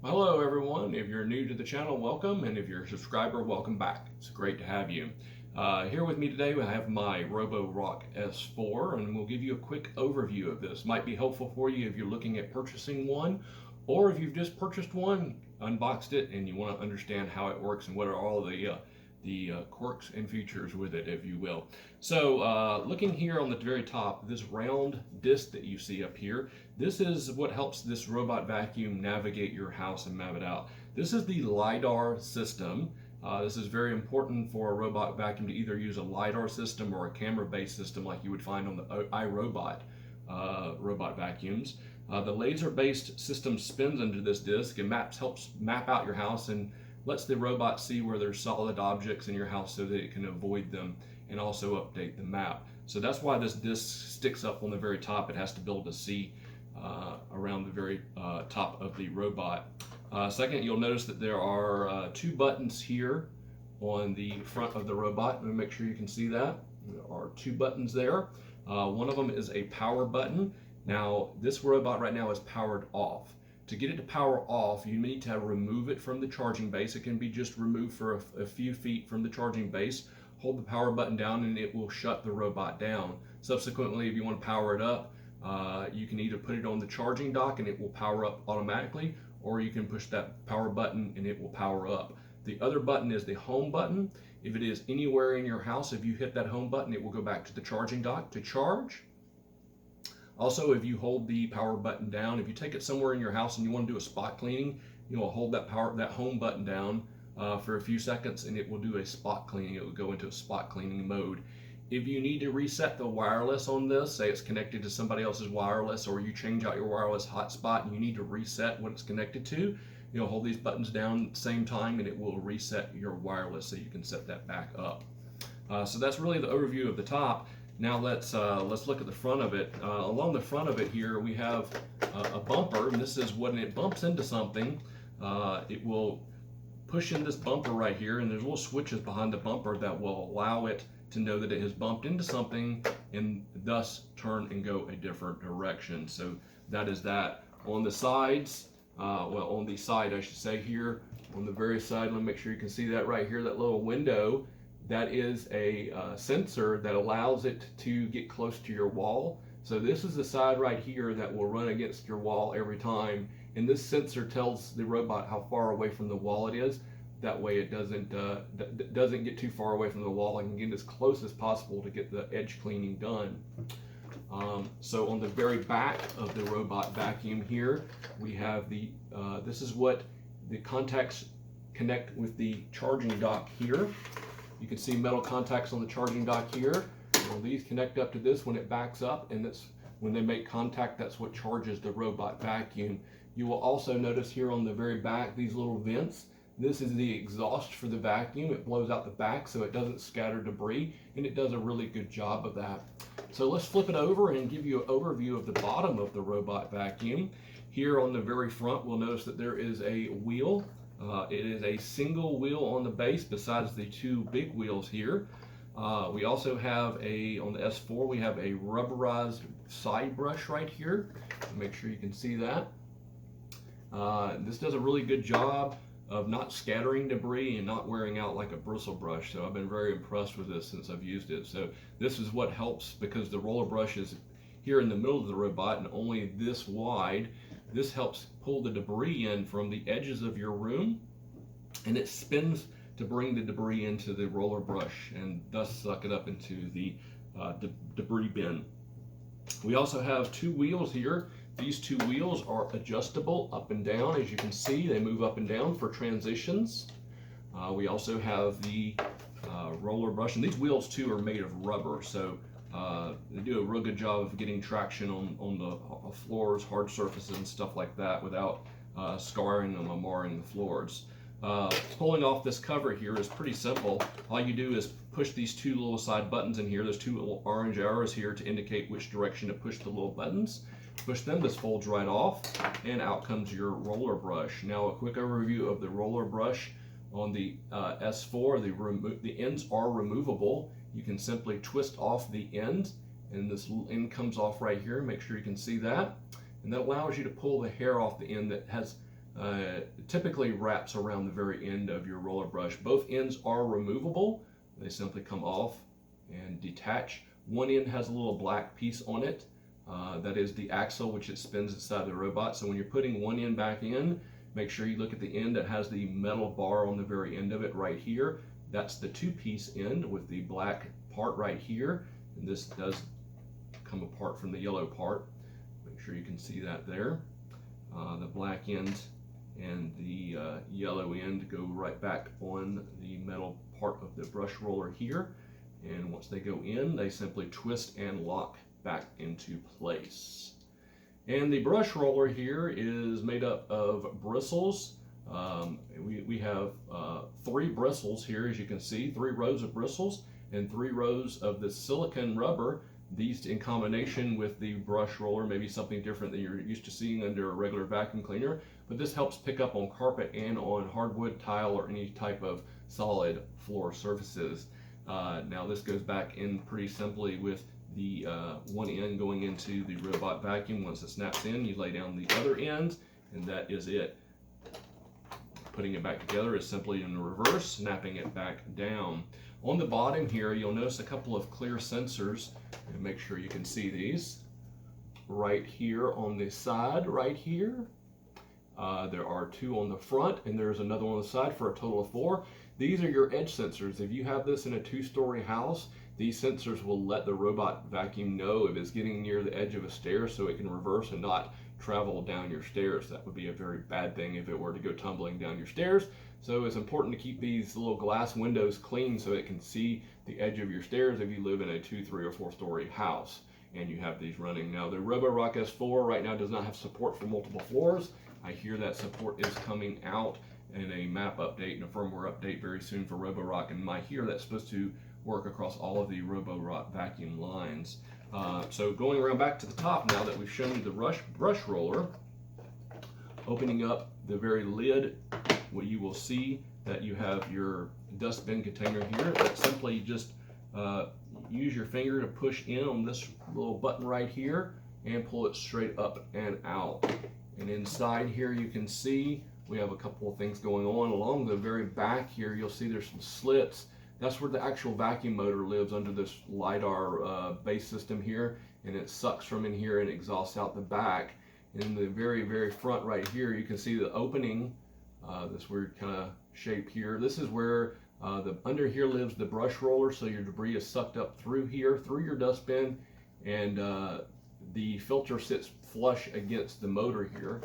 Hello everyone, if you're new to the channel, welcome, and if you're a subscriber, welcome back. It's great to have you. Here with me today we have my Roborock S4, and we'll give you a quick overview of this. Might be helpful for you if you're looking at purchasing one, or if you've just purchased one, unboxed it, and you want to understand how it works and what are all the quirks and features with it, if you will. So looking here on the very top, this round disc that you see up here, this is what helps this robot vacuum navigate your house and map it out. This is the LiDAR system. This is very important for a robot vacuum to either use a LiDAR system or a camera-based system like you would find on the iRobot robot vacuums. The laser-based system spins under this disc and helps map out your house and lets the robot see where there's solid objects in your house so that it can avoid them and also update the map. So that's why this disc sticks up on the very top. It has to be able to see around the very top of the robot. Second, you'll notice that there are two buttons here on the front of the robot. Let me make sure you can see that. There are two buttons there. One of them is a power button. Now, this robot right now is powered off. To get it to power off, you need to remove it from the charging base. It can be just removed for a few feet from the charging base. Hold the power button down and it will shut the robot down. Subsequently, if you want to power it up, you can either put it on the charging dock and it will power up automatically, or you can push that power button and it will power up. The other button is the home button. If it is anywhere in your house, if you hit that home button, it will go back to the charging dock to charge. Also, if you hold the power button down, if you take it somewhere in your house and you want to do a spot cleaning, you will hold that home button down for a few seconds and it will do a spot cleaning. It will go into a spot cleaning mode. If you need to reset the wireless on this, say it's connected to somebody else's wireless, or you change out your wireless hotspot and you need to reset what it's connected to, you'll hold these buttons down at the same time and it will reset your wireless so you can set that back up. So that's really the overview of the top. Now let's look at the front of it. Along the front of it here, we have a bumper, and this is when it bumps into something, it will push in this bumper right here, and there's little switches behind the bumper that will allow it to know that it has bumped into something and thus turn and go a different direction. So that is that. On the sides, well, on the side, I should say here, on the very side, let me make sure you can see that right here, that little window. That is a sensor that allows it to get close to your wall. So this is the side right here that will run against your wall every time. And this sensor tells the robot how far away from the wall it is. That way it doesn't get too far away from the wall and can get as close as possible to get the edge cleaning done. So on the very back of the robot vacuum here, we have this is what the contacts connect with the charging dock here. You can see metal contacts on the charging dock here. Well, these connect up to this when it backs up, and that's when they make contact, that's what charges the robot vacuum. You will also notice here on the very back these little vents. This is the exhaust for the vacuum. It blows out the back so it doesn't scatter debris, and it does a really good job of that. So let's flip it over and give you an overview of the bottom of the robot vacuum. Here on the very front, we'll notice that there is a wheel. It is a single wheel on the base besides the two big wheels here. We also have on the S4, we have a rubberized side brush right here. Make sure you can see that. This does a really good job of not scattering debris and not wearing out like a bristle brush. So I've been very impressed with this since I've used it. So this is what helps, because the roller brush is here in the middle of the robot and only this wide. This helps pull the debris in from the edges of your room, and it spins to bring the debris into the roller brush and thus suck it up into the debris bin. We also have two wheels here. These two wheels are adjustable up and down. As you can see, they move up and down for transitions. We also have the roller brush, and these wheels too are made of rubber, so they do a real good job of getting traction on the floors, hard surfaces, and stuff like that without scarring them or marring the floors. Pulling off this cover here is pretty simple. All you do is push these two little side buttons in here. There's two little orange arrows here to indicate which direction to push the little buttons. Push them, this folds right off, and out comes your roller brush. Now a quick overview of the roller brush. On the S4, the ends are removable. You can simply twist off the end, and this end comes off right here. Make sure you can see that. And that allows you to pull the hair off the end that has typically wraps around the very end of your roller brush. Both ends are removable. They simply come off and detach. One end has a little black piece on it. That is the axle which it spins inside the robot. So when you're putting one end back in, make sure you look at the end that has the metal bar on the very end of it right here. That's the two-piece end with the black part right here. And this does come apart from the yellow part. Make sure you can see that there. The black end and the yellow end go right back on the metal part of the brush roller here. And once they go in, they simply twist and lock back into place. And the brush roller here is made up of bristles. We have 3 bristles here, as you can see, 3 rows of bristles and 3 rows of the silicone rubber. These in combination with the brush roller may be something different than you're used to seeing under a regular vacuum cleaner, but this helps pick up on carpet and on hardwood, tile, or any type of solid floor surfaces. Now this goes back in pretty simply with the one end going into the robot vacuum. Once it snaps in, you lay down the other end, and that is it. Putting it back together is simply in reverse, snapping it back down. On the bottom here, you'll notice a couple of clear sensors, and make sure you can see these. Right here on the side, right here. There are 2 on the front, and there's another one on the side for a total of 4. These are your edge sensors. If you have this in a 2-story house, these sensors will let the robot vacuum know if it's getting near the edge of a stair so it can reverse and not travel down your stairs. That would be a very bad thing if it were to go tumbling down your stairs. So it's important to keep these little glass windows clean so it can see the edge of your stairs if you live in a 2, 3, or 4-story house and you have these running. Now the Roborock S4 right now does not have support for multiple floors. I hear that support is coming out in a map update and a firmware update very soon for Roborock, and I hear that's supposed to work across all of the Roborock vacuum lines. So going around back to the top now that we've shown you the brush roller, opening up the very lid, what you will see that you have your dustbin container here. That simply just use your finger to push in on this little button right here and pull it straight up and out. And inside here you can see we have a couple of things going on. Along the very back here you'll see there's some slits. That's where the actual vacuum motor lives, under this LiDAR base system here, and it sucks from in here and exhausts out the back. In the very, very front right here, you can see the opening, this weird kind of shape here. This is where under here lives the brush roller, so your debris is sucked up through here, through your dustbin, and the filter sits flush against the motor here.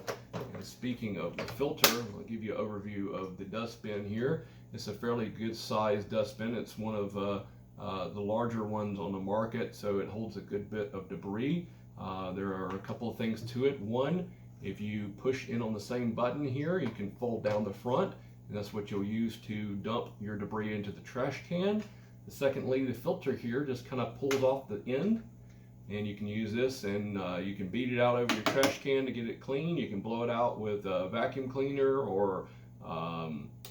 And speaking of the filter, I'll give you an overview of the dustbin here. It's a fairly good sized dustbin. It's one of the larger ones on the market, so it holds a good bit of debris. There are a couple of things to it. One, if you push in on the same button here, you can fold down the front, and that's what you'll use to dump your debris into the trash can. Secondly, the filter here just kind of pulls off the end, and you can use this, and you can beat it out over your trash can to get it clean. You can blow it out with a vacuum cleaner or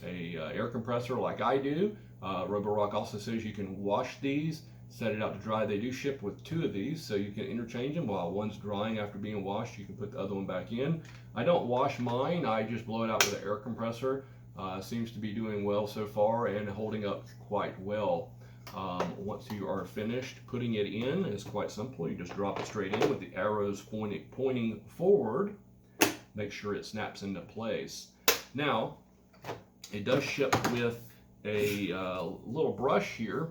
a air compressor like I do. Roborock also says you can wash these, set it out to dry. They do ship with 2 of these, so you can interchange them. While one's drying after being washed, you can put the other one back in. I don't wash mine, I just blow it out with an air compressor. Seems to be doing well so far and holding up quite well. Once you are finished putting it in, it's quite simple. You just drop it straight in with the arrows pointing forward. Make sure it snaps into place. Now, it does ship with a little brush here,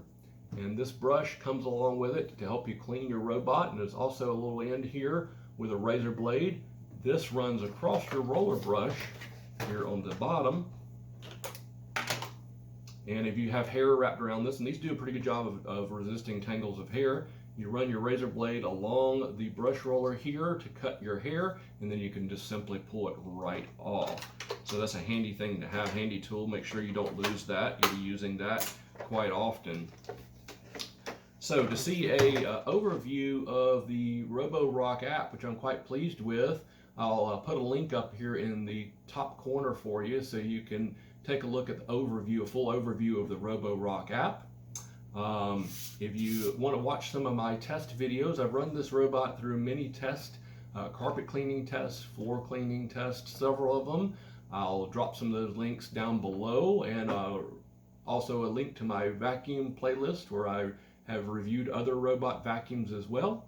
and this brush comes along with it to help you clean your robot, and there's also a little end here with a razor blade. This runs across your roller brush here on the bottom, and if you have hair wrapped around this, and these do a pretty good job of resisting tangles of hair, you run your razor blade along the brush roller here to cut your hair, and then you can just simply pull it right off. So that's a handy thing to have, handy tool. Make sure you don't lose that. You'll be using that quite often. So to see a overview of the Roborock app, which I'm quite pleased with, I'll put a link up here in the top corner for you so you can take a look at the overview, a full overview of the Roborock app. If you want to watch some of my test videos, I've run this robot through many tests, carpet cleaning tests, floor cleaning tests, several of them. I'll drop some of those links down below, and also a link to my vacuum playlist where I have reviewed other robot vacuums as well.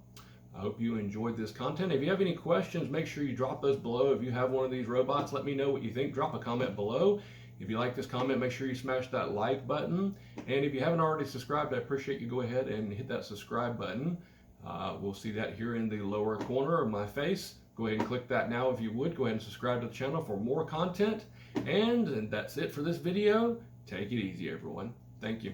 I hope you enjoyed this content. If you have any questions, make sure you drop those below. If you have one of these robots, let me know what you think. Drop a comment below. If you like this comment, make sure you smash that like button. And if you haven't already subscribed, I appreciate you go ahead and hit that subscribe button. We'll see that here in the lower corner of my face. Go ahead and click that now if you would. Go ahead and subscribe to the channel for more content. And that's it for this video. Take it easy, everyone. Thank you.